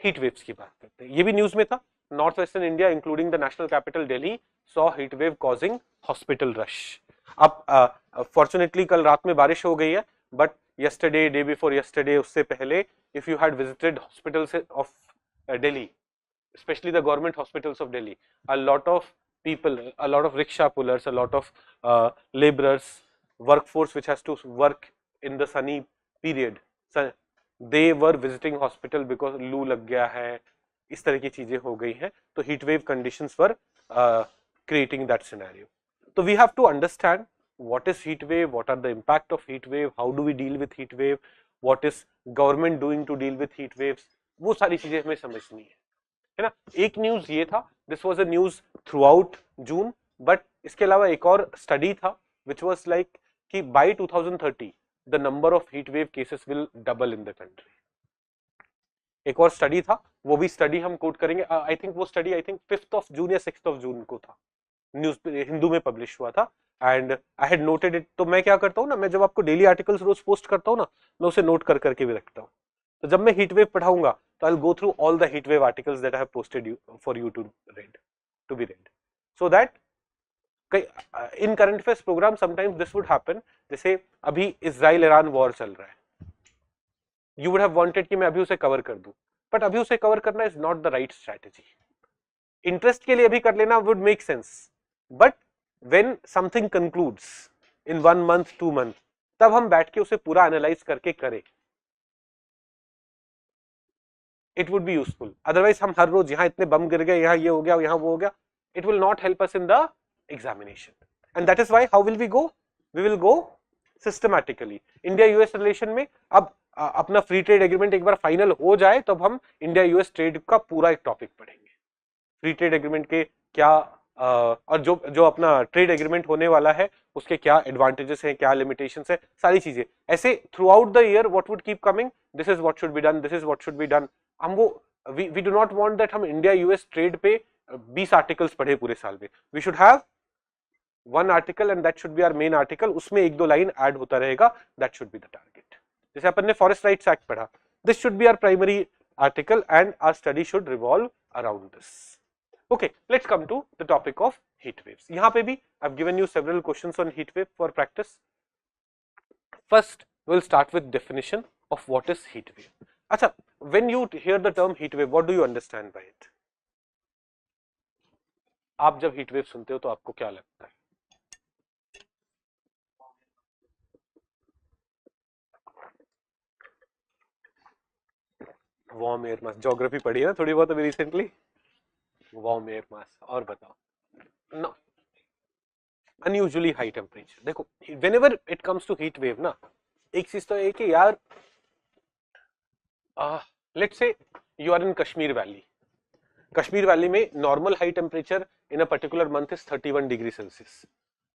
Heat waves की बात करते हैं। ये भी न्यूज में था, north western India including the national capital Delhi saw heat wave causing hospital rush. अब फॉर्चुनेटली कल रात में बारिश हो गई है, but yesterday, day before yesterday, उससे पहले if you had visited hospitals of Delhi, especially the government hospitals of Delhi, a lot of people, a lot of rickshaw pullers, a lot of laborers, workforce which has to work in the sunny period, so they were visiting hospital because लू लग गया है, इस तरह की चीजें हो गई हैं, तो heat wave conditions were creating that scenario. So we have to understand what is heat wave, what are the impact of heat wave, how do we deal with heat wave, what is government doing to deal with heat waves, वो सारी चीजें हमें समझनी है ना। एक news ये था, this was a news throughout June, but इसके अलावा एक और स्टडी था विच वाज लाइक कि by 2030 the number of heat wave cases will double in the country. एक और स्टडी था, वो भी स्टडी हम कोट करेंगे, आई थिंक वो स्टडी आई थिंक 5 जून या 6 जून को था, न्यूज हिंदू में पब्लिश हुआ था, and I had noted it. तो मैं क्या करता हूँ ना, मैं जब आपको डेली आर्टिकल्स रोज पोस्ट करता हूँ ना, मैं उसे नोट कर करके भी रखता हूँ, तो जब मैं हीट वेव पढ़ाऊंगा तो I will go through all the heat wave articles that I have posted for you to be read, so that in current affairs program sometimes this would happen, जैसे अभी इजराइल ईरान वॉर चल रहा है, you would have wanted कि मैं अभी उसे cover कर दूं, बट अभी उसे कवर करना is not the right strategy. Interest के लिए अभी कर लेना would make sense, but when something concludes in 1 month 2 month, तब हम बैठ के उसे पूरा एनालाइज करके करें, it would be useful. Otherwise हम हर रोज यहाँ इतने बम गिर गए, यहाँ ये हो गया, यहाँ वो हो गया, it will not help us in the examination, and that is why how will we go, we will go systematically. India US relation में अब अपना फ्री ट्रेड एग्रीमेंट एक बार फाइनल हो जाए, तब हम इंडिया यूएस ट्रेड का पूरा एक टॉपिक पढ़ेंगे, फ्री ट्रेड एग्रीमेंट के क्या और जो जो अपना ट्रेड एग्रीमेंट होने वाला है उसके क्या एडवांटेजेस हैं, क्या लिमिटेशंस है, सारी चीजें ऐसे throughout the year what would keep coming, this is what should be done, this is what should be done. हम वो we do not want that हम इंडिया यूएस ट्रेड पे 20 आर्टिकल्स पढ़े पूरे साल में, we should have 1 article and that should be our main article, उसमें 1-2 line add होता रहेगा, that should be the target. जैसे अपन ने फॉरेस्ट राइट्स एक्ट पढ़ा, this should be our primary article and our study should revolve around this. Okay, let's come to the topic of heat waves. यहाँ पे भी I've given you several questions on heat wave for practice. First, we'll start with definition of what is heat wave. अच्छा, when you hear the term heat wave, what do you understand by it? आप जब heat wave सुनते हो तो आपको क्या लगता है? वार्म एयर मास, ज्योग्राफी पढ़ी है ना थोड़ी बहुत अभी रिसेंटली, वार्म एयर मास। और बताओ, no, unusually high temperature। देखो whenever it comes to heat wave ना, एक चीज तो है कि यार let's say you are in Kashmir valley, Kashmir valley में normal high temperature in a particular month is 31 degree Celsius,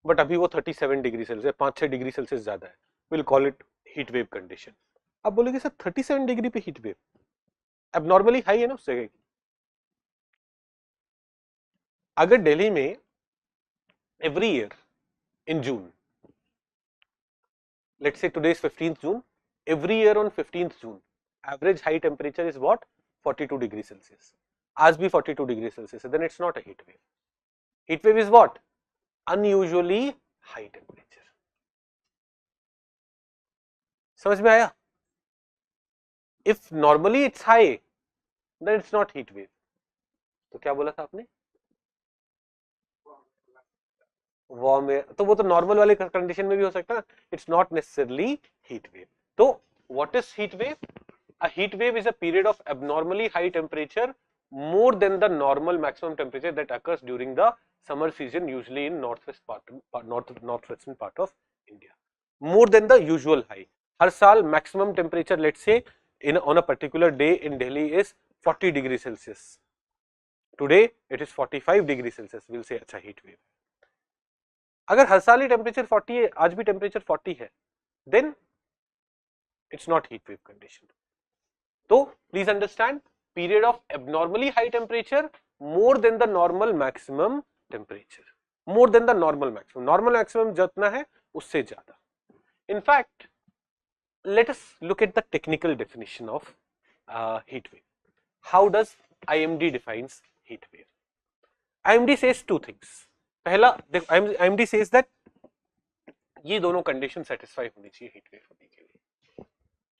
but अभी वो 37 डिग्री सेल्सियस, 5-6 डिग्री सेल्सियस ज्यादा है, will call it heat wave condition. आप बोलोगे सर 37 डिग्री पे हीट वेव, अब normally high है ना उस जगह की। अगर दिल्ली में every year in June, let's say today is 15th June, every year on 15th June, average high temperature is what? 42 degrees Celsius. आज भी 42 degrees Celsius, then it's not a heat wave. Heat wave is what? Unusually high temperature. समझ में आया? If normally it's high, then it's not heat wave. तो क्या बोला था आपने? वार्म एयर, तो वो तो नॉर्मल वाले कंडीशन में भी हो सकता है, it's not necessarily heat wave. तो what is heat wave? A heat wave is a period of abnormally high temperature more than the normal maximum temperature that occurs during the summer season, usually in northwestern part of India, more than the usual high। हर साल maximum temperature let's say in on a particular day in Delhi is 40 degree Celsius, today it is 45 degree Celsius, we'll say अच्छा heat wave। अगर हर साल ही temperature 40 है, आज भी temperature 40 है, then it's not heat wave condition. तो please understand, period of abnormally high temperature more than the normal maximum temperature, more than the normal maximum, normal maximum जितना है उससे ज्यादा। In fact let us look at the technical definition of heat wave. How does IMD defines heat wave? IMD says two things. पहला, IMD says that ये दोनों condition satisfy होनी चाहिए heat wave होने के लिए.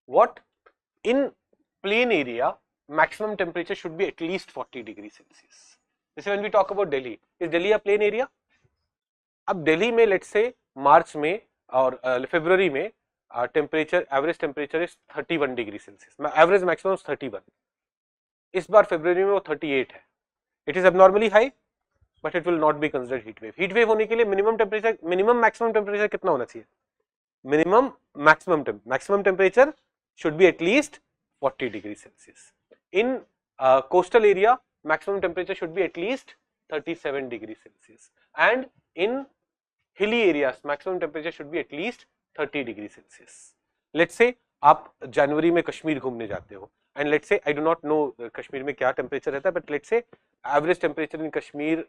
What? In plain area, maximum temperature should be at least 40 degrees Celsius. This is when we talk about Delhi. Is Delhi a plain area? अब दिल्ली में let's say मार्च में और फरवरी में temperature, average temperature is 31 degree Celsius, average maximum 31. इस बार फरवरी में वो 38 है. It is abnormally high, but it will not be considered heat wave. Heat wave होने के लिए minimum temperature, minimum maximum temperature कितना होना चाहिए? Minimum maximum temperature should be at least 40 degrees Celsius. In coastal area, maximum temperature should be at least 37 degrees Celsius, and in hilly areas, maximum temperature should be at least 30 degrees Celsius. Let's say आप जनवरी में कश्मीर घूमने जाते हो, and let's say I do not know Kashmir में क्या temperature रहता है, but let's say average temperature in Kashmir,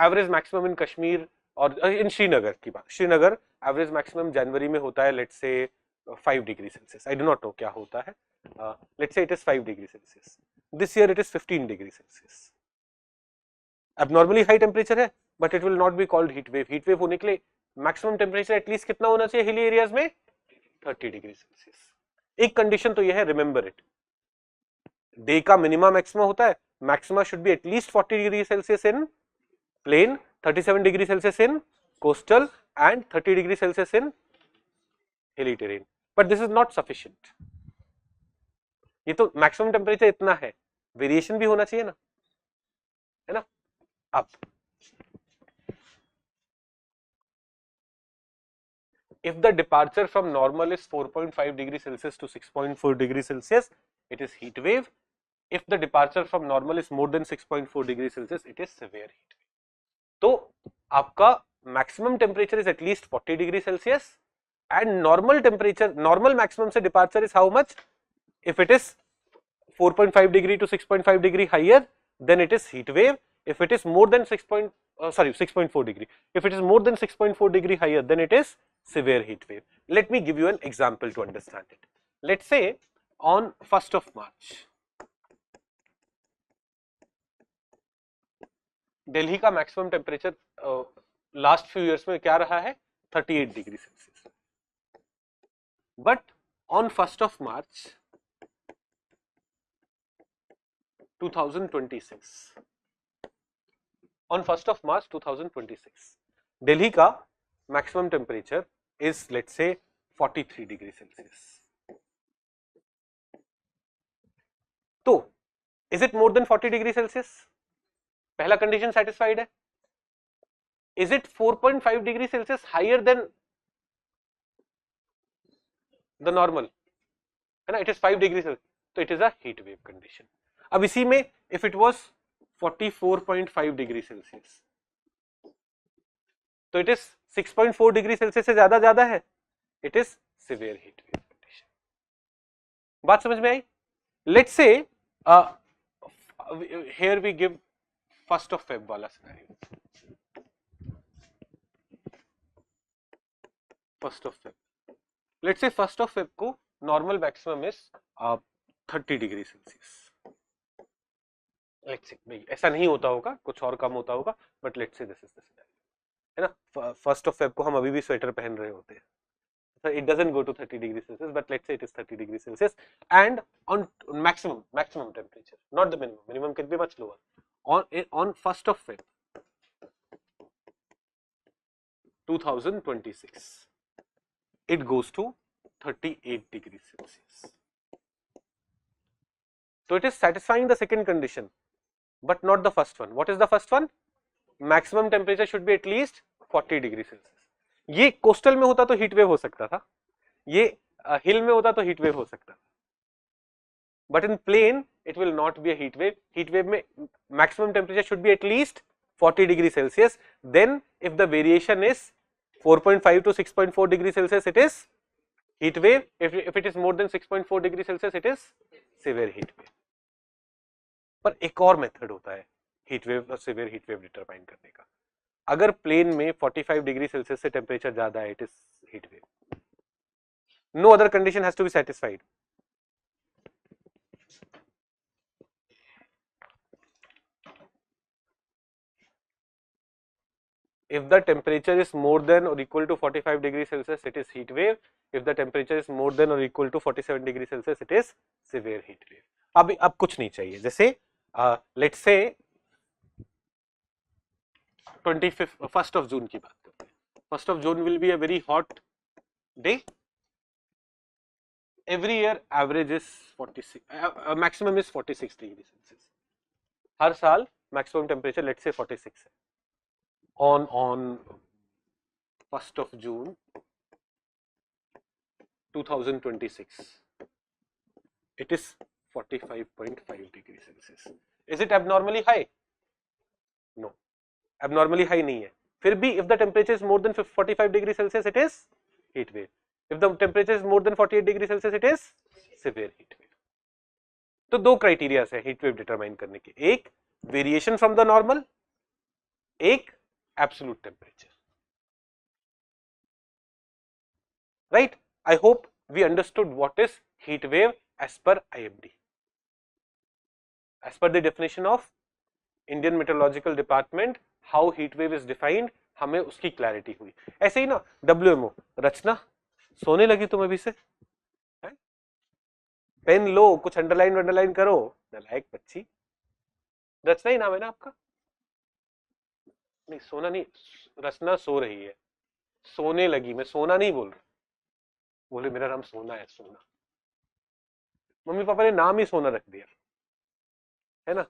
average maximum in Kashmir और in श्रीनगर की बात, श्रीनगर average maximum जनवरी में होता है let's say 5 degree Celsius. I do not know क्या होता है. Let's say it is 5 degree Celsius. This year it is 15 degree Celsius. Abnormally high temperature है, but it will not be called heat wave. Heat wave होने के लिए maximum temperature at least कितना होना चाहिए hilly areas में? 30 degree Celsius. एक condition तो यह है, remember it. Day का minima maxima होता है. Maxima should be at least 40 degree Celsius in plain, 37 degree Celsius in coastal, and 30 degree Celsius in hilly terrain. But this is not sufficient. ये तो maximum temperature इतना है, variation भी होना चाहिए ना, है ना. अब if the departure from normal is 4.5 degree Celsius to 6.4 degree Celsius, it is heat wave. If the departure from normal is more than 6.4 degree Celsius, it is severe heat wave. तो आपका maximum temperature is at least 40 degree Celsius, and normal temperature, normal maximum से departure is how much? If it is 4.5 degree to 6.5 degree higher, then it is heat wave. If it is more than 6.4 degree, if it is more than 6.4 degree higher, then it is severe heat wave. Let me give you an example to understand it. Let's say on 1st of March, Delhi का maximum temperature last few years में क्या रहा है? 38 degree Celsius. But on 1st of March 2026, on 1st of March 2026, Delhi का maximum temperature is let's say 43 degree Celsius. तो is it more than 40 degree Celsius? पहला condition satisfied है. Is it 4.5 degree Celsius higher than the normal, है ना? It is 5 degrees Celsius, तो it is a heat wave condition. अब इसी में if it was 44.5 degree Celsius, तो it is 6.4 degree Celsius से ज्यादा है, it is severe heat wave condition. बात समझ में आई? Let's say here we give 1st of Feb वाला scenario. 1st of Feb. Let's say 1st of Feb को normal maximum is 30 degree Celsius. Let's say भाई ऐसा नहीं होता होगा, कुछ और कम होता होगा, but let's say this is the scenario, है ना. 1st of Feb को हम अभी भी स्वेटर पहन रहे होते हैं. So it doesn't go to 30 degree Celsius, but let's say it is 30 degree Celsius, and on maximum temperature, not the minimum can be much lower. On 1st of Feb 2026, it goes to 38 degrees Celsius. So it is satisfying the second condition, but not the first one. What is the first one? Maximum temperature should be at least 40 degrees Celsius. ये coastal में होता तो heat wave हो सकता था, ये हिल में होता तो हीट वेव हो सकता था, but in plain it will not be a heat wave. Heat wave में maximum temperature should be at least 40 degree Celsius. Then if the variation is 4.5 to 6.4 degree Celsius, it is heat wave. If it is more than 6.4 degree Celsius, it is severe heat wave. पर एक और method होता है heat wave और severe heat wave determine करने का. अगर plane में 45 डिग्री सेल्सियस से टेम्परेचर ज्यादा है, it is heat wave. No other condition has to be satisfied. If the temperature is more than or equal to 45 degrees Celsius, it is heat wave. If the temperature is more than or equal to 47 degrees Celsius, it is severe heat wave. अब कुछ नहीं चाहिए. जैसे let's say 1st of June की बात करते हैं. 1st of June will be a very hot day. Every year average is 46, maximum is 46 degrees Celsius. हर साल maximum temperature let's say 46 है. On 1st of June 2026, it is 45.5 degrees Celsius. Is it abnormally high? No, abnormally high नहीं है. फिर भी if the temperature is more than 45 degrees Celsius, it is heat wave. If the temperature is more than 48 degrees Celsius, it is severe heat wave. तो दो criteria है heat wave determine करने के, एक वेरिएशन फ्रॉम द नॉर्मल, एक absolute temperature. Right. I hope we understood what is heat wave as per IMD, as per the definition of Indian meteorological department. How heat wave is defined, हमें उसकी clarity हुई. ऐसे ही ना WMO. रचना सोने लगी तुम अभी से? पेन लो, कुछ अंडरलाइन करो. नालायक बच्ची. रचना ही नाम है ना आपका? नहीं, सोना नहीं, रचना सो रही है. सोने लगी, मैं सोना नहीं बोल रहा. बोले मेरा नाम सोना है. सोना, मम्मी पापा ने नाम ही सोना रख दिया है ना.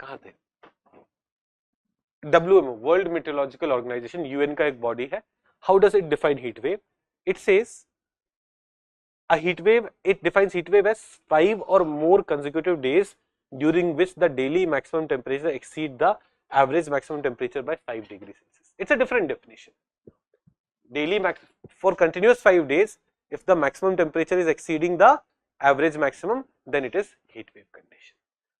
कहाँ थे? WMO, world meteorological organization, UN का एक बॉडी है. How does it define heat wave? It says a heat wave, it defines heat wave as 5 or more consecutive days during which the daily maximum temperature exceed the average maximum temperature by 5 degrees Celsius. It's a different definition. Daily max for continuous 5 days, if the maximum temperature is exceeding the average maximum, then it is heat wave condition.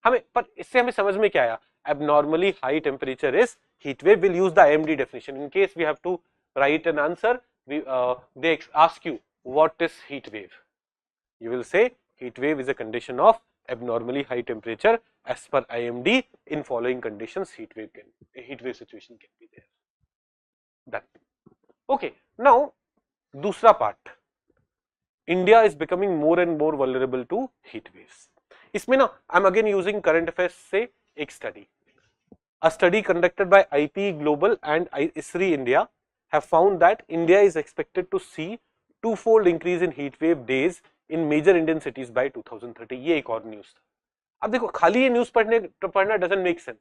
हमें पर इससे हमें समझ में क्या आया? Abnormally high temperature is heat wave. We'll use the IMD definition in case we have to write an answer. They ask you what is heat wave. You will say heat wave is a condition of abnormally high temperature as per IMD. In following conditions, heat wave situation can be there. Done. Okay. Now, दूसरा part. India is becoming more and more vulnerable to heat waves. इसमें ना I'm again using current affairs से एक study. A study conducted by IP Global and ISRI India have found that India is expected to see twofold increase in heat wave days in major Indian cities by 2030. ये एक और news था. अब देखो, खाली ये न्यूज पढ़ना doesn't make sense.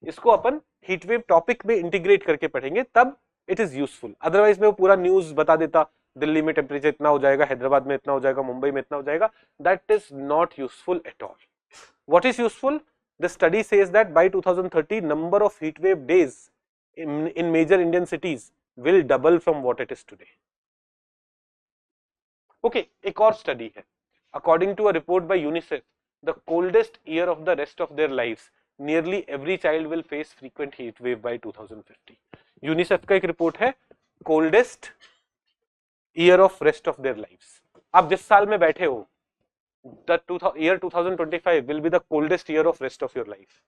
इसको अपन हीट वेव टॉपिक में इंटीग्रेट करके पढ़ेंगे, तब इट इज यूजफुल. अदरवाइज मैं वो पूरा न्यूज बता देता, दिल्ली में टेम्परेचर इतना हो जाएगा, हैदराबाद में इतना हो जाएगा, मुंबई में इतना हो जाएगा. That is not useful at all. What is useful? The study says that bye 2030 number of heat wave days in major Indian cities will double from what it is today. Okay, एक और study है. According to a report by UNICEF, the coldest year of the rest of their lives, nearly every child will face frequent heat wave by 2050. UNICEF का एक report है, coldest year of rest of their lives. आप जिस साल में बैठे हो, the year 2025 will be the coldest year of rest of your life.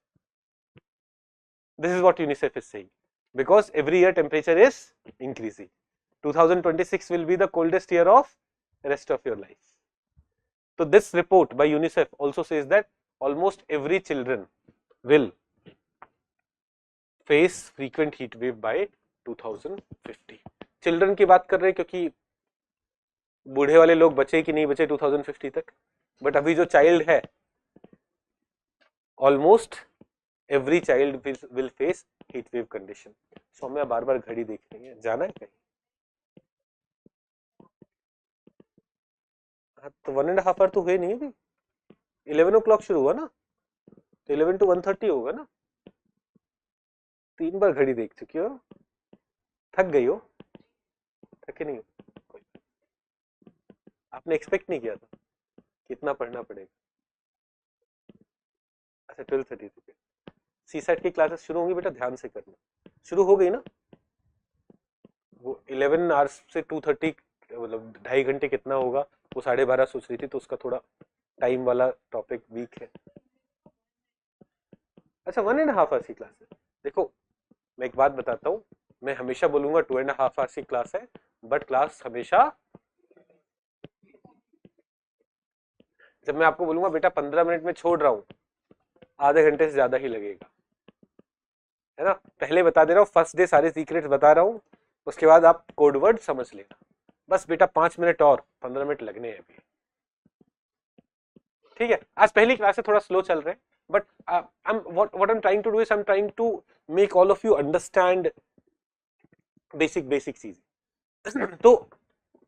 This is what UNICEF is saying, because every year temperature is increasing. 2026 will be the coldest year of rest of your life. So this report by UNICEF also says that almost every children will face frequent heat wave by 2050. Children की बात कर रहे हैं क्योंकि बूढ़े वाले लोग बचे कि नहीं बचे 2050 तक, बट अभी जो चाइल्ड है, almost every child will face heat wave condition. Saumya बार बार घड़ी देख रही है, जाना है कहीं? तो 1.5 आवर तो हुए नहीं अभी. 11 o'clock शुरू हुआ ना, तो 11 to 1:30 होगा ना. 3 बार घड़ी देख चुकी हो, थक गई हो? थके नहीं हो? आपने एक्सपेक्ट नहीं किया था कितना पढ़ना पड़ेगा. अच्छा 12:30 पे सीसेट की क्लासेस शुरू होंगी बेटा, ध्यान से करना. शुरू हो गई ना? वो 11 आवर्स से 2:30, मतलब 2.5 घंटे कितना होगा वो 12:30 सोच रही थी, तो उसका थोड़ा टाइम वाला टॉपिक वीक है. अच्छा 1.5 आवर्स की क्लास है. देखो मैं एक बात बताता हूँ, मैं हमेशा बोलूंगा 2.5 आवर्स की क्लास है, बट क्लास हमेशा, जब मैं आपको बोलूंगा बेटा 15 मिनट में छोड़ रहा हूँ, आधे घंटे से ज्यादा ही लगेगा, है ना। पहले बता दे रहा हूँ, फर्स्ट डे सारे सीक्रेट्स बता रहा हूँ, उसके बाद आप कोड वर्ड समझ लेना। बस बेटा 5 मिनट और 15 मिनट लगने हैं अभी, ठीक है। आज पहली क्लास से थोड़ा स्लो चल रहे हैं, but what I'm trying to do is I'm trying to make all of you understand basic चीज। तो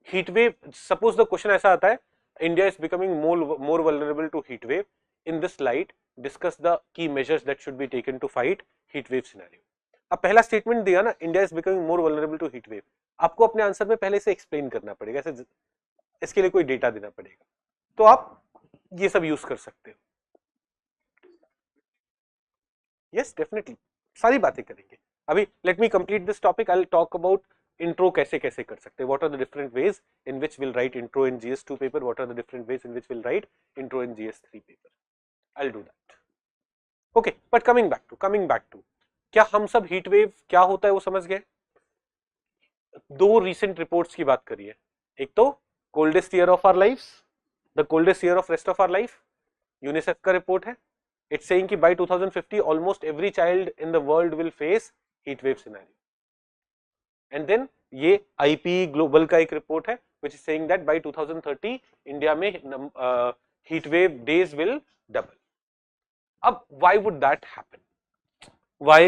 heat wave, suppose the question ऐसा आता है, India is becoming more vulnerable to heat wave, in this light discuss the key measures that should be taken to fight heat wave scenario. अब पहला statement दिया ना, India is becoming more vulnerable to heat wave, आपको अपने answer में पहले से explain करना पड़ेगा, ऐसे इसके लिए कोई डेटा देना पड़ेगा, तो आप ये सब यूज कर सकते हो। यस डेफिनेटली, सारी बातें करेंगे अभी। Let me complete this topic, I will talk about intro कैसे कैसे कर सकते हैं, what are the different ways in which will write intro in GS2 paper, what are the different ways in which will write intro in GS3 paper, I will do that. Okay, but coming back to क्या हम सब heat wave क्या होता है वो समझ गए। दो रिसेंट रिपोर्ट्स की बात करिए, एक तो coldest year of our life, the coldest year of rest of our life, UNICEF का रिपोर्ट है। It's saying कि by 2050 almost every child in the world will face heat wave scenario. And then ये IPE global का एक report है which is saying that by 2030 India में heat wave days will double. अब why would that happen? Why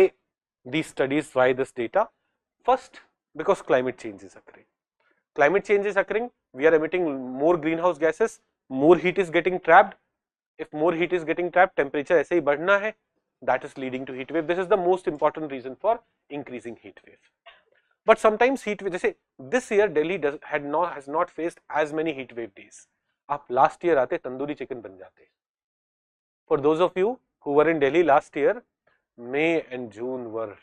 these studies? Why this data? First, because climate change is occurring. Climate change is occurring. We are emitting more greenhouse gases. More heat is getting trapped. If more heat is getting trapped, temperature ऐसे ही बढ़ना है, that is leading to heat wave. This is the most important reason for increasing heat wave. But sometimes heat wave, जैसे this year Delhi has not faced as many heat wave days. आप last year आते tandoori chicken बन जाते। For those of you who were in Delhi last year, May and June were,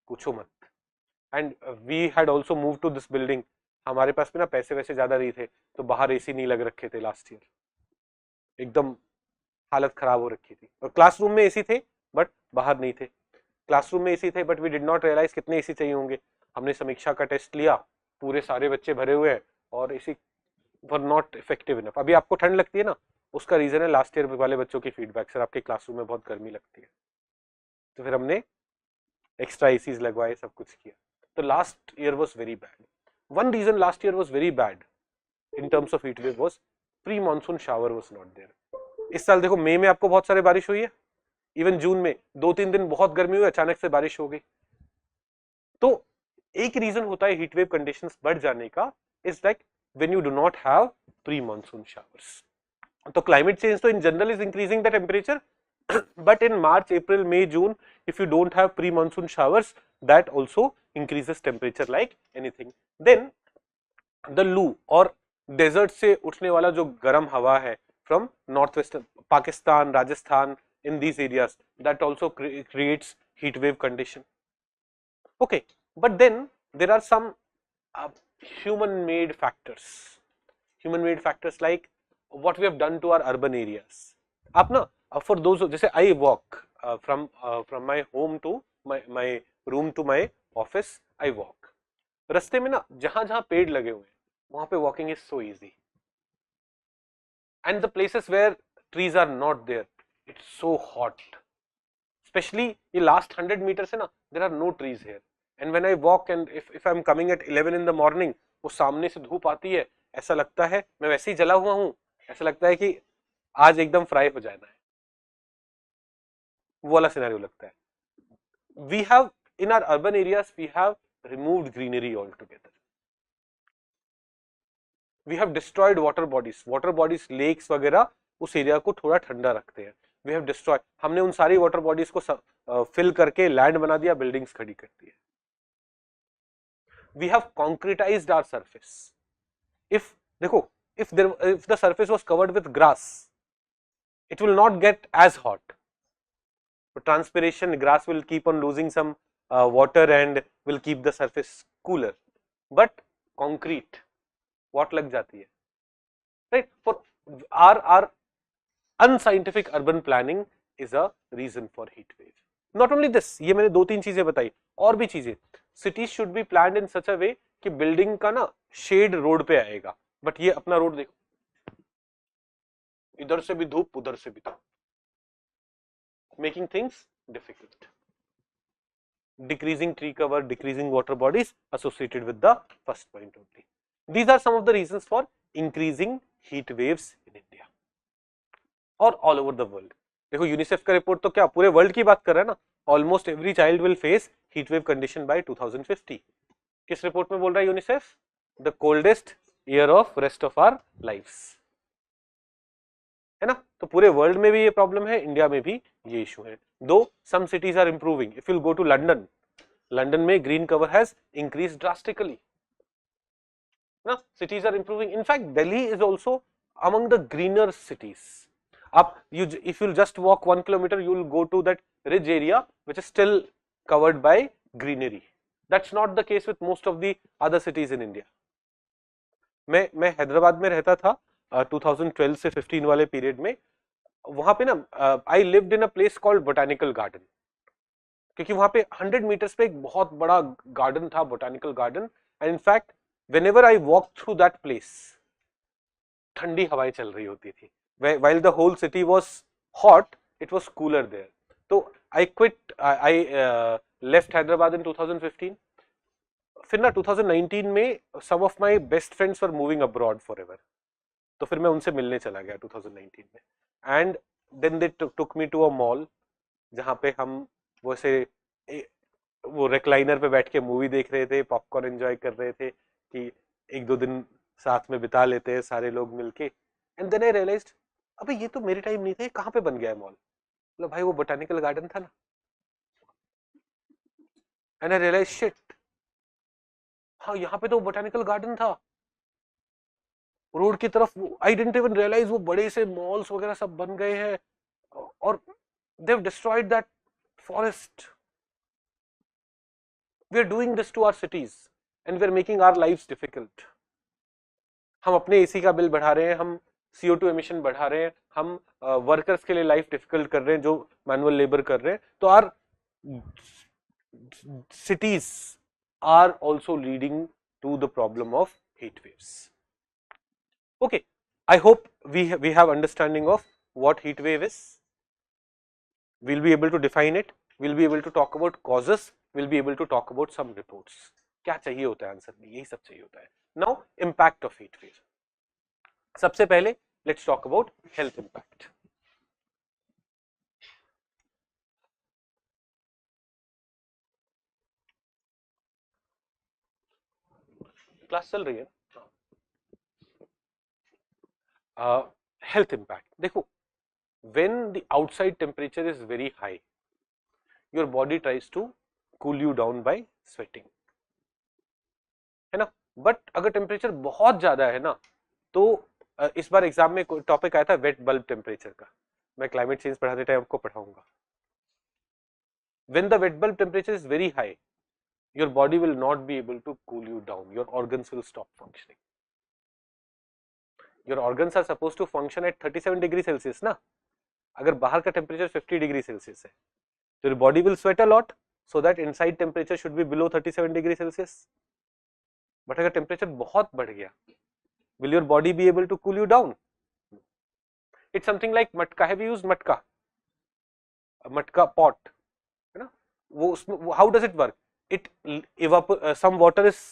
पूछो मत। And we had also moved to this building. हमारे पास में ना पैसे वैसे ज्यादा नहीं थे, तो बाहर AC नहीं लग रखे थे लास्ट ईयर, एकदम हालत खराब हो रखी थी। और क्लासरूम में एसी थे बट बाहर नहीं थे, क्लासरूम में एसी थे but we did not realize कितने एसी चाहिए होंगे। हमने समीक्षा का टेस्ट लिया, पूरे सारे बच्चे भरे हुए हैं और AC were not effective enough. अभी आपको ठंड लगती है ना, उसका रीजन है लास्ट ईयर वाले बच्चों की फीडबैक, सर आपके क्लासरूम में बहुत गर्मी लगती है, तो फिर हमने एक्स्ट्रा एसीज लगवाए, सब कुछ किया। तो last year was very bad. One reason last year was very bad in terms of heat wave was pre monsoon shower was not there. इस साल देखो मई में आपको बहुत सारे बारिश हुई है, इवन जून में 2-3 दिन बहुत गर्मी हुई, अचानक से बारिश हो गई। तो एक रीजन होता है हीट वेव कंडीशंस बढ़ जाने का, is like when you do not have pre monsoon showers. तो क्लाइमेट चेंज तो in general is increasing the temperature, but in March, April, May, June, if you don't have pre-monsoon showers, that also increases temperature like anything. Then the loo or desert से उठने वाला जो गर्म हवा है from northwestern Pakistan, Rajasthan, in these areas, that also creates heat wave condition. Okay, but then there are some human-made factors. Human-made factors like what we have done to our urban areas. आप ना for those जैसे I walk from my home to my room to my office, I walk. रास्ते में ना जहां जहां पेड़ लगे हुए हैं वहां पे walking is so easy. And the places where trees are not there, it's so hot. Especially ये last 100 meters है ना, there are no trees here. And when I walk and if I'm coming at 11 in the morning, वो सामने से धूप आती है, ऐसा लगता है मैं वैसे ही जला हुआ हूँ, ऐसा लगता है कि आज एकदम फ्राई हो जाना है, वो वाला सिनेरियो लगता है। We have in our urban areas we have removed greenery altogether. We have destroyed water bodies, lakes वगैरह उस एरिया को थोड़ा ठंडा रखते हैं। We have destroyed, हमने उन सारी वाटर बॉडीज को फिल करके लैंड बना दिया, बिल्डिंग्स खड़ी कर दी है। We have concretized our surface. देखो if the surface was covered with grass, it will not get as hot. For transpiration, grass will keep on losing some water and will keep the surface cooler. But concrete, what लग जाती है, right? For our unscientific urban planning is a reason for heat wave. Not only this, ये मैंने 2-3 चीजें बताई, और भी चीजें, cities should be planned in such a way कि बिल्डिंग का ना शेड रोड पे आएगा, बट ये अपना रोड देखो, इधर से भी धूप उधर से भी धूप, making things difficult, decreasing tree cover, decreasing water bodies associated with the first point only. These are some of the reasons for increasing heat waves in India or all over the world. देखो UNICEF का report तो क्या पूरे world की बात कर रहा है ना, almost every child will face heat wave condition by 2050. किस रिपोर्ट में बोल रहा है UNICEF? The coldest year of rest of our lives, है ना? तो पूरे वर्ल्ड में भी ये प्रॉब्लम है, इंडिया में भी ये इशू है. Though some cities are improving. If you go to London, London में green cover has increase drastically ना, cities are improving. In fact, Delhi is also among the greener cities. Up if you'll just walk 1 kilometer, you will go to that ridge area which is still covered by greenery. That's not the case with most of the other cities in India. मैं हैदराबाद में रहता था 2012 से 15 वाले period में. वहां पे ना I lived in a place called botanical garden, क्योंकि वहां पे 100 मीटर्स पे एक बहुत बड़ा गार्डन था, botanical garden. And in fact whenever I walked through that place, ठंडी हवाएं चल रही होती थी. While the whole city was hot, it was cooler there. तो I quit, I left Hyderabad in 2015. फिर ना 2019 में some of my best friends were moving abroad forever. तो फिर मैं उनसे मिलने चला गया 2019 में. And then they took me to a mall जहाँ पे हम वो रेक्लाइनर पे बैठ के मूवी देख रहे थे, पॉपकॉर्न एंजॉय कर रहे थे कि 1-2 दिन साथ में बिता लेते हैं सारे लोग मिलके. एंड देन आई रियलाइज्ड अबे ये तो मेरे टाइम नहीं था, कहाँ पे बन गया है मॉल? मतलब भाई वो बोटानिकल गार्डन था ना. एंड आई रियलाइज शिट, हाँ यहाँ पे तो बोटानिकल गार्डन था रोड की तरफ. आई डिडंट इवन रियलाइज वो बड़े से मॉल्स वगैरह सब बन गए हैं और they have destroyed that forest. We are doing this to our cities and we are making our lives difficult. हम अपने एसी का बिल बढ़ा रहे हैं, हम CO2 एमिशन बढ़ा रहे हैं, हम वर्कर्स के लिए लाइफ डिफिकल्ट कर रहे हैं जो मैनुअल लेबर कर रहे हैं. तो are cities are also leading to the problem of heat waves. Okay, I hope we have understanding of what heat wave is. We'll be able to define it, we'll be able to talk about causes, we'll be able to talk about some reports. क्या चाहिए होता है answer में, यही सब चाहिए होता है. Now impact of heat wave. सबसे पहले let's talk about health impact. Class चल रही है. हेल्थ इम्पैक्ट देखो, when the outside temperature is very high, your body tries to cool you down by sweating, है ना. बट अगर टेम्परेचर बहुत ज्यादा है ना, तो इस बार एग्जाम में टॉपिक आया था वेट बल्ब टेम्परेचर का, मैं क्लाइमेट चेंज पढ़ाते टाइम आपको पढ़ाऊंगा. When the wet bulb temperature is very high, your body will not be able to cool you down, your organs will stop functioning. Your organs are suppose to function at 37 degree Celsius ना. अगर बाहर का temperature 50 degree Celsius है, तो your body will sweat a lot so that inside temperature should be below 37 degree Celsius. But अगर temperature बहुत बढ़ गया, will your body be able to cool you down? It's something like मटका. Have you used मटका? मटका pot, है ना. वो उसमें how does it work? It some water is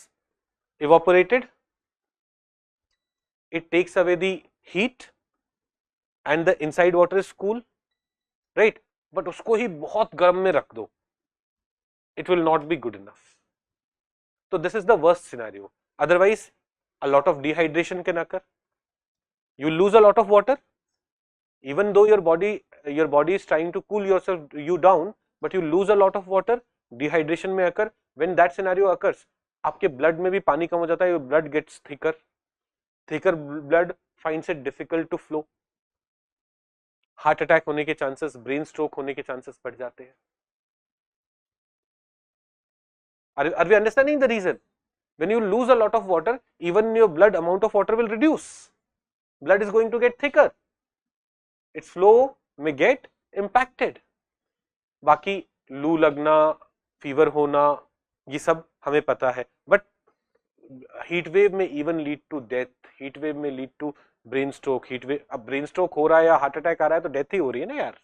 evaporated, it takes away the heat and the inside water is cool, right? But उसको ही बहुत गर्म में रख दो, it will not be good enough. So this is the worst scenario. Otherwise, a lot of dehydration can occur. You lose a lot of water, even though your body is trying to cool you down, but you lose a lot of water. Dehydration may occur. When that scenario occurs, आपके blood में भी पानी कम हो जाता है. Your blood gets thicker. Thicker blood finds it difficult to flow. Heart attack होने के chances, brain stroke होने के chances बढ़ जाते हैं. Are we understanding the reason? When you lose a lot of water, even your blood amount of water will reduce. Blood is going to get thicker. Its flow may get impacted. बाकी लू लगना, fever होना, ये सब हमें पता है, but heat wave में even lead to death, heat wave में lead to brain stroke, heat wave, अब ब्रेन स्ट्रोक हो रहा है या हार्ट अटैक आ रहा है तो डेथ ही हो रही है ना यार।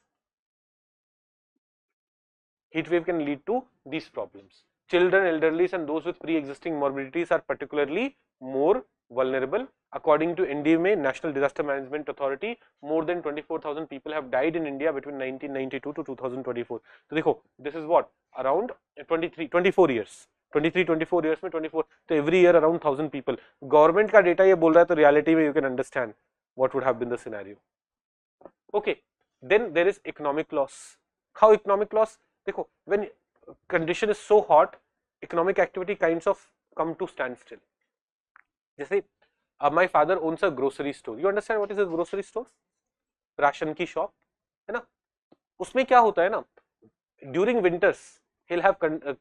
Heat wave can lead to these problems. Children, elderly and those with pre-existing morbidities are particularly more vulnerable. According to NDMA, National Disaster Management Authority, more than 24,000 people have died in India between 1992 to 2024. तो देखो, this is what around 24 years. 24 years में 24, तो every year around 1,000 people. Government का data ये बोल रहा है, तो reality में you can understand what would have been the scenario. Okay, then there is economic loss. How economic loss? देखो, when condition is so hot, economic activity kinds of come to standstill. जैसे my father owns a grocery store. You understand what is a grocery store? Ration की shop है ना। उसमें क्या होता है ना, during winters he'll have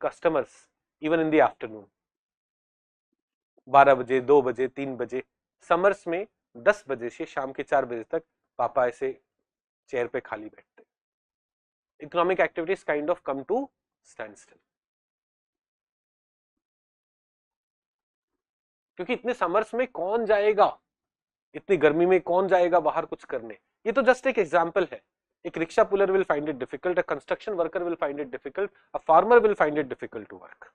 customers even in the afternoon, 12 बजे, 2 बजे, 3 बजे। समर्स में 10 बजे से शाम के 4 बजे तक पापा ऐसे चेयर पे खाली बैठते। Economic activities kind of come to standstill, क्योंकि इतने समर्स में कौन जाएगा, इतनी गर्मी में कौन जाएगा बाहर कुछ करने। ये तो जस्ट एक एग्जांपल है। एक rickshaw puller will find it difficult, a construction worker will find it difficult, a farmer will find it difficult to work.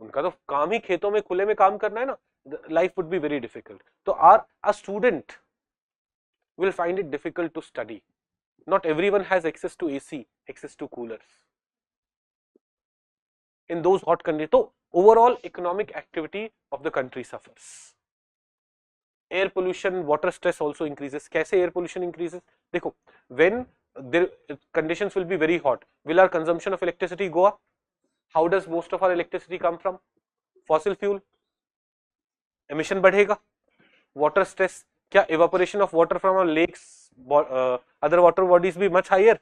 उनका तो काम ही खेतों में खुले में काम करना है ना, life would be very difficult. तो a student will find it difficult to study. Not everyone has access to AC, access to coolers. In those hot conditions, so overall economic activity of the country suffers. Air pollution, water stress also increases. कैसे air pollution increases? देखो, when the conditions will be very hot, will our consumption of electricity go up? How does most of our electricity come from? Fossil fuel. Emission बढ़ेगा. Water stress, क्या evaporation of water from our lakes, other water bodies be much higher?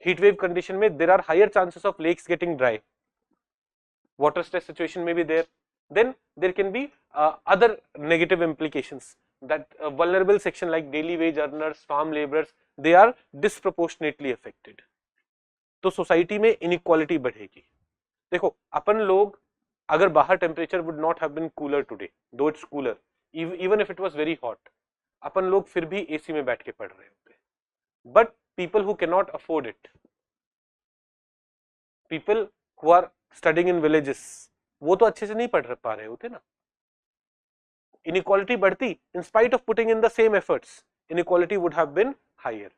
Heat wave condition में there are higher chances of lakes getting dry. Water stress situation may be there. Then there can be other negative implications, that vulnerable section like daily wage earners, farm laborers, they are disproportionately affected. तो society में inequality बढ़ेगी। देखो, अपन लोग अगर बाहर temperature would not have been cooler today, though it's cooler, even if it was very hot, अपन लोग फिर भी एसी में बैठ के पढ़ रहे होते। But people who can not afford it, people who are studying in villages, वो तो अच्छे से नहीं पढ़ पा रहे होते ना। इनइक्वालिटी बढ़ती, in spite of putting in the same efforts, inequality would have been higher.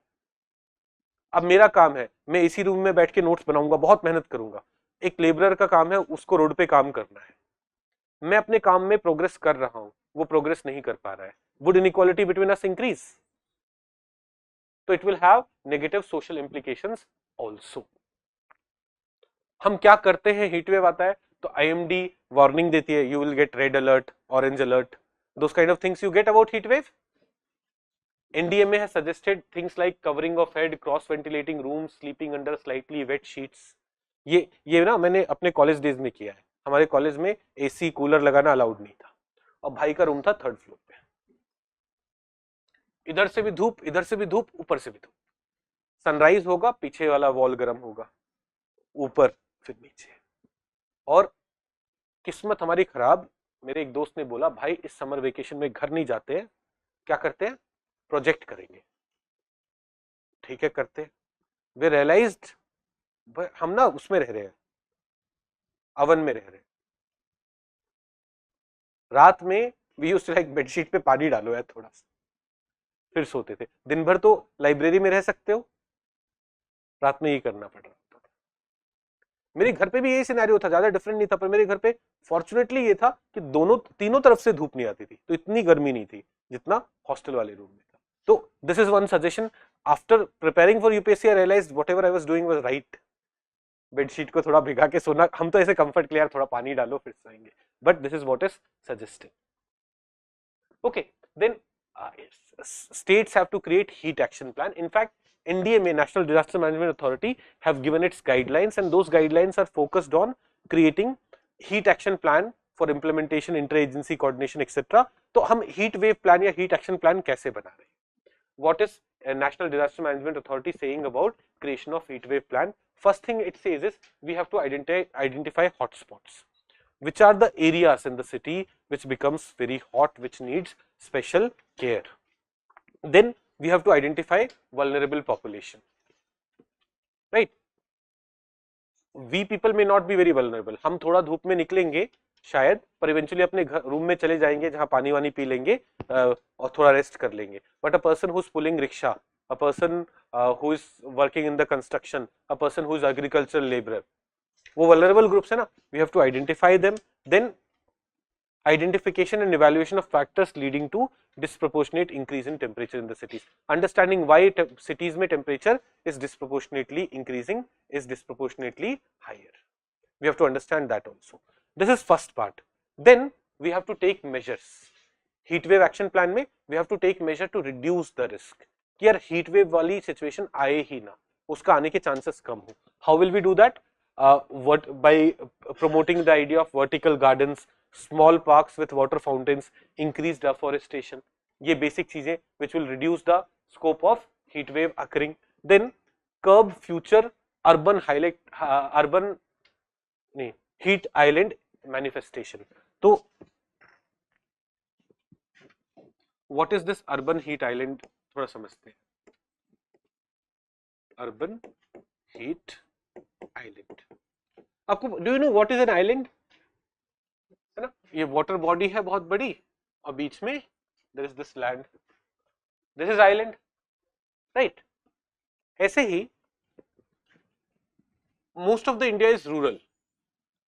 अब मेरा काम है, मैं इसी रूम में बैठ के नोट्स बनाऊंगा, बहुत मेहनत करूंगा। एक लेबरर का काम है, उसको रोड पे काम करना है। मैं अपने काम में प्रोग्रेस कर रहा हूं, वो प्रोग्रेस नहीं कर पा रहा है। Would inequality between us increase? तो it will have negative social implications also. हम क्या करते हैं, हीट वेव आता है तो आईएमडी वार्निंग देती है, you will get red alert, orange alert, those kind of things you get about heat wave. NDMA has suggested things like covering of head, cross ventilating rooms, sleeping under slightly wet sheets. ये ना मैंने अपने college days में किया है। हमारे college में AC cooler लगाना अलाउड नहीं था, और भाई का रूम था 3rd फ्लोर पे। इधर से भी धूप, इधर से भी धूप, ऊपर से भी धूप। सनराइज होगा, पीछे वाला वॉल गर्म होगा, ऊपर फिर नीचे। और किस्मत हमारी खराब, मेरे एक दोस्त ने बोला, भाई इस समर वेकेशन में घर नहीं जाते हैं, क्या करते हैं, प्रोजेक्ट करेंगे। ठीक है, करते। वे रियलाइज्ड हम ना उसमें रह रहे हैं, अवन में रह रहे हैं। रात में we used to like bedsheet पे पानी डालो यार थोड़ा सा, फिर सोते थे। दिन भर तो लाइब्रेरी में रह सकते हो, रात में ये करना पड़ रहा था। मेरे घर पे भी यही सिनेरियो था, ज्यादा डिफरेंट नहीं था, पर मेरे घर पे फॉर्चुनेटली ये था कि तीनों तरफ से धूप नहीं आती थी, तो इतनी गर्मी नहीं थी जितना हॉस्टल वाले रूम में था। तो this is one suggestion. After preparing for UPSC I realized whatever I was doing was right. Bedsheet को थोड़ा भिगा के सोना, हम तो ऐसे कंफर्ट के लिए थोड़ा पानी डालो फिर सोएंगे, but this is what is suggested. Okay, then states have to create heat action plan. In fact, NDMA, National Disaster Management Authority, have given its guidelines, and those guidelines are focused on creating heat action plan for implementation, interagency coordination, etc. तो हम heat wave plan या heat action plan कैसे बना रहे हैं? What is National Disaster Management Authority saying about creation of heat wave plan? first thing it says is we have to identify hotspots, which are the areas in the city which becomes very hot, which needs special care. Then we have to identify vulnerable population, right? We people may not be very vulnerable, हम थोड़ा धूप में निकलेंगे शायद, पर eventually अपने घर room में चले जाएंगे जहां पानी वानी पी लेंगे और थोड़ा रेस्ट कर लेंगे. But a person who is pulling rickshaw, a person who is working in the construction, a person who is agricultural laborer, वो vulnerable groups है ना. We have to identify them. Then identification and evaluation of factors leading to disproportionate increase in temperature in the cities. Understanding why cities में temperature is disproportionately increasing, is disproportionately higher. We have to understand that also. This is first part. Then we have to take measures. Heat wave action plan में we have to take measure to reduce the risk. कि यार heat wave वाली situation आए ही ना, उसका आने के chances कम हो. How will we do that? By promoting the idea of vertical gardens, small parks with water fountains, increased afforestation. ये basic चीजें which will reduce the scope of heat wave occurring. Then curb future urban heat island manifestation. तो what is this urban heat island? थोड़ा समझते हैं. Urban heat island, आपको do you know what is an island? है ना, ये water body है बहुत बड़ी और बीच में there is this land, this is island, right? ऐसे ही most of the India is rural,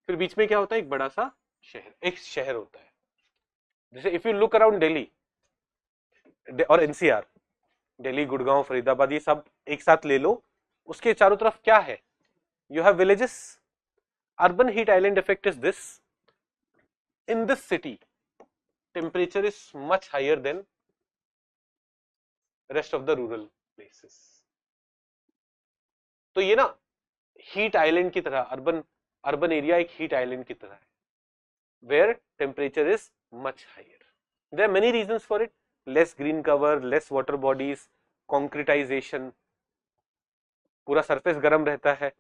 फिर बीच में क्या होता है? एक बड़ा सा शहर, एक शहर होता है. जैसे if you look around Delhi और एनसीआर, दिल्ली, गुड़गांव, फरीदाबाद, ये सब एक साथ ले लो, उसके चारों तरफ क्या है? You have villages. Urban heat island effect is this. In this city temperature is much higher than rest of the rural places. तो ये ना हीट आइलैंड की तरह, अर्बन एरिया एक हीट आइलैंड की तरह है, where temperature is much higher. There are many reasons for it. Less green cover, less water bodies, concretization, पूरा सरफेस गर्म रहता है.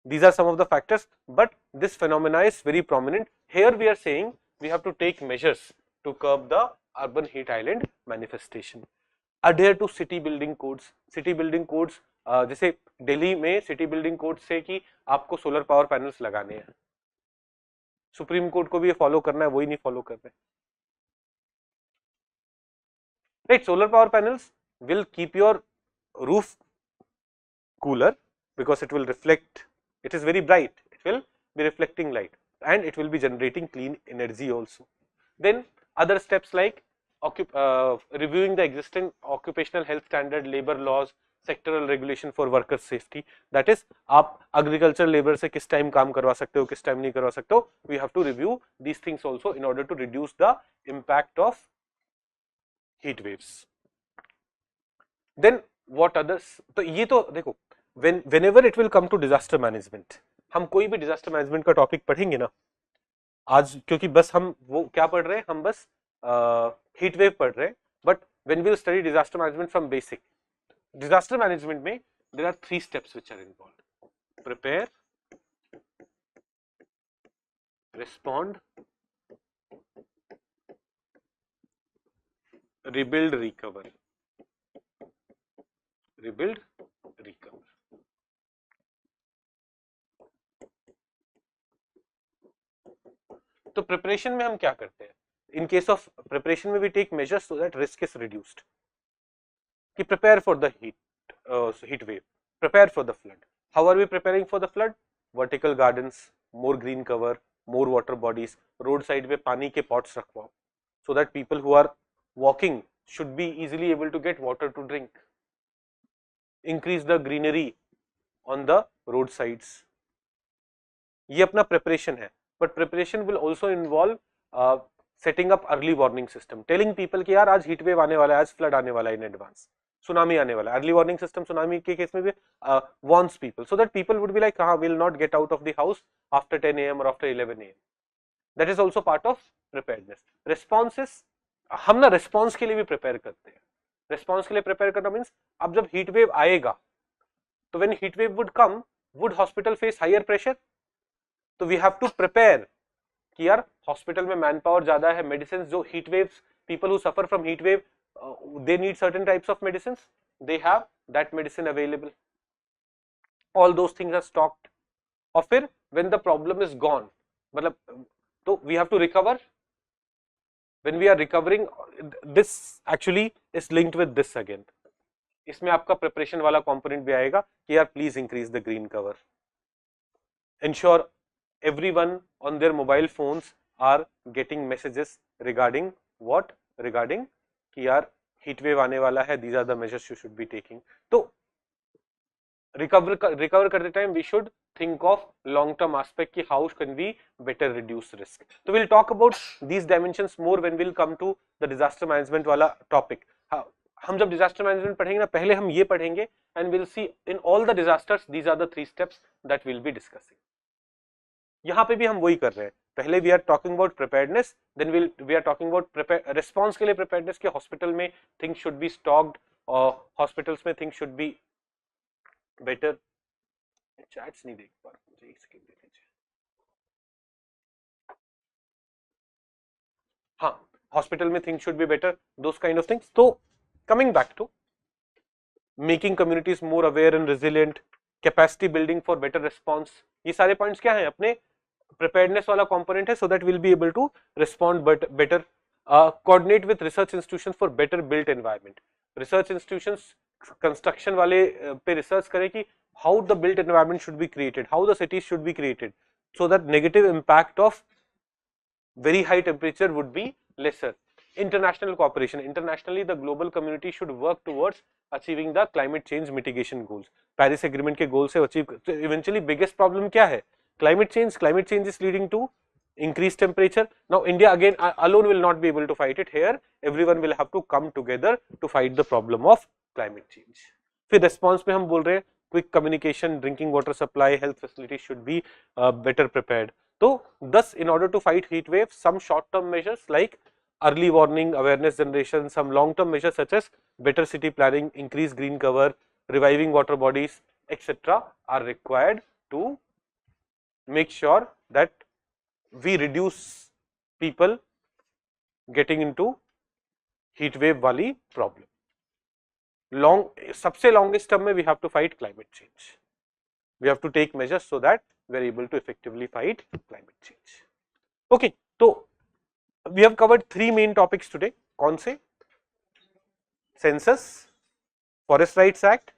These are some of the factors, but this phenomena is very prominent. Here we are saying we have to take measures to curb the urban heat island manifestation. Adhere to city building codes. City building codes, जैसे दिल्ली में city building code से कि आपको solar power panels लगाने हैं, supreme court को भी ये फॉलो करना है, वही नहीं फॉलो कर रहे. Right, solar power panels will keep your roof cooler because it will reflect, it is very bright, it will be reflecting light and it will be generating clean energy also. Then other steps like reviewing the existing occupational health standard, labor laws, sectoral regulation for worker safety. That is, आप agricultural labor से किस time काम करवा सकते हो, किस time नहीं करवा सकते हो. We have to review these things also in order to reduce the impact of heat waves. Then what others? तो ये तो देखो, whenever it will come to disaster management, हम कोई भी disaster management का टॉपिक पढ़ेंगे ना आज, क्योंकि बस हम वो क्या पढ़ रहे हैं, हम बस हीट वेव पढ़ रहे हैं. But when we will study disaster management from basic, disaster management में there are 3 steps which are involved: prepare, respond, rebuild, recover. Rebuild, recover. तो प्रिपरेशन में हम क्या करते हैं? इन केस ऑफ प्रिपरेशन में we take measures so that risk is reduced. कि prepare for the heat wave, prepare for the flood. How are we preparing for the flood? Vertical gardens, more green cover, more water bodies, road side पे पानी के pots रखवाओ so that people who are walking should be easily able to get water to drink. Increase the greenery on the roadsides. ये अपना preparation है, but preparation will also involve setting up early warning system, telling people कि यार आज heat wave आने वाला है, आज flood आने वाला है in advance, tsunami आने वाला है. Early warning system tsunami के केस में भी warns people so that people would be like, हाँ, will not get out of the house after 10 AM or after 11 AM. That is also part of preparedness. Response is, हम ना response के लिए भी prepare करते हैं. रिस्पॉन्स के लिए प्रिपेयर करना मीन्स अब जब हीट वेव आएगा तो when heat wave would come would hospital face higher pressure? तो वी हैव टू प्रिपेयर कि यार हॉस्पिटल में मैन पावर ज्यादा है, मेडिसिन जो heat waves, people who suffer from heat wave, they need certain types of medicines, they have that medicine available, all those things are stocked. और फिर when the problem is gone, मतलब तो we have to recover. When we are recovering, this actually is linked with this again. इसमें आपका preparation वाला component भी आएगा कि यार please increase the green cover, ensure everyone on their mobile phones are getting messages regarding what, regarding कि यार heat wave आने वाला है, these are the measures you should be taking. तो recover करते time we should think of long term aspect कि how can we better reduce risk. So we'll talk about these dimensions more when we'll come to the disaster management वाला topic. हम जब disaster management पढ़ेंगे ना, पहले हम ये पढ़ेंगे and we'll see in all the disasters these are the 3 steps that we'll be discussing. यहाँ पे भी हम वही कर रहे हैं, पहले we are talking about preparedness, then we are talking about response के लिए प्रिपेयर्डनेस के हॉस्पिटल में थिंग्स शुड बी स्टॉक्ड और हॉस्पिटल्स में things should be better. Chats नहीं देख पा रहा, मुझे एक सेकंड दे दीजिए. हाँ, हॉस्पिटल में things should be better, those kind of things. तो coming back to making communities more aware and resilient, capacity building for better response, ये सारे पॉइंट्स क्या है, अपने प्रिपेयर्डनेस वाला कंपोनेंट है, so that will be able to respond better. Coordinate with research institutions for better built environment, research institutions construction वाले पे research करें कि how the built environment should be created, how the cities should be created, so that negative impact of very high temperature would be lesser. International cooperation, internationally the global community should work towards achieving the climate change mitigation goals. Paris agreement के goal से achieve, eventually biggest problem क्या है, climate change. Climate change is leading to increased temperature. Now India again alone will not be able to fight it. Here everyone will have to come together to fight the problem of climate change. फिर response में हम बोल रहे हैं quick communication, drinking water supply, health facilities should be better prepared. So thus in order to fight heat wave, some short term measures like early warning, awareness generation, some long term measures such as better city planning, increased green cover, reviving water bodies, etc. are required to make sure that we reduce people getting into heat wave wali problem. सबसे longest term में we have to fight climate change. We have to take measures so that we are able to effectively fight climate change. Okay, so we have covered 3 main topics today. कौन से? Census, Forest Rights Act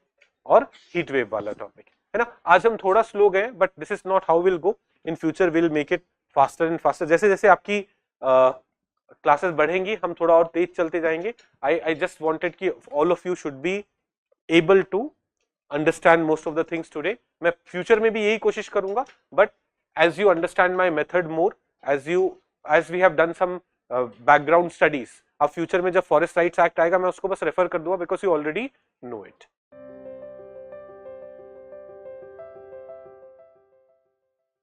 और heat wave वाला topic है ना. आज हम थोड़ा slow गए, but this is not how we'll go. In future we'll make it faster and faster. जैसे जैसे आपकी क्लासेस बढ़ेंगी हम थोड़ा और तेज चलते जाएंगे. I just wanted कि all of you should be able to understand most of the things today. मैं फ्यूचर में भी यही कोशिश करूंगा, but as you understand my method more, as we have done some background studies, अब future में जब फॉरेस्ट राइट्स एक्ट आएगा मैं उसको बस रेफर कर दूंगा because you already know it.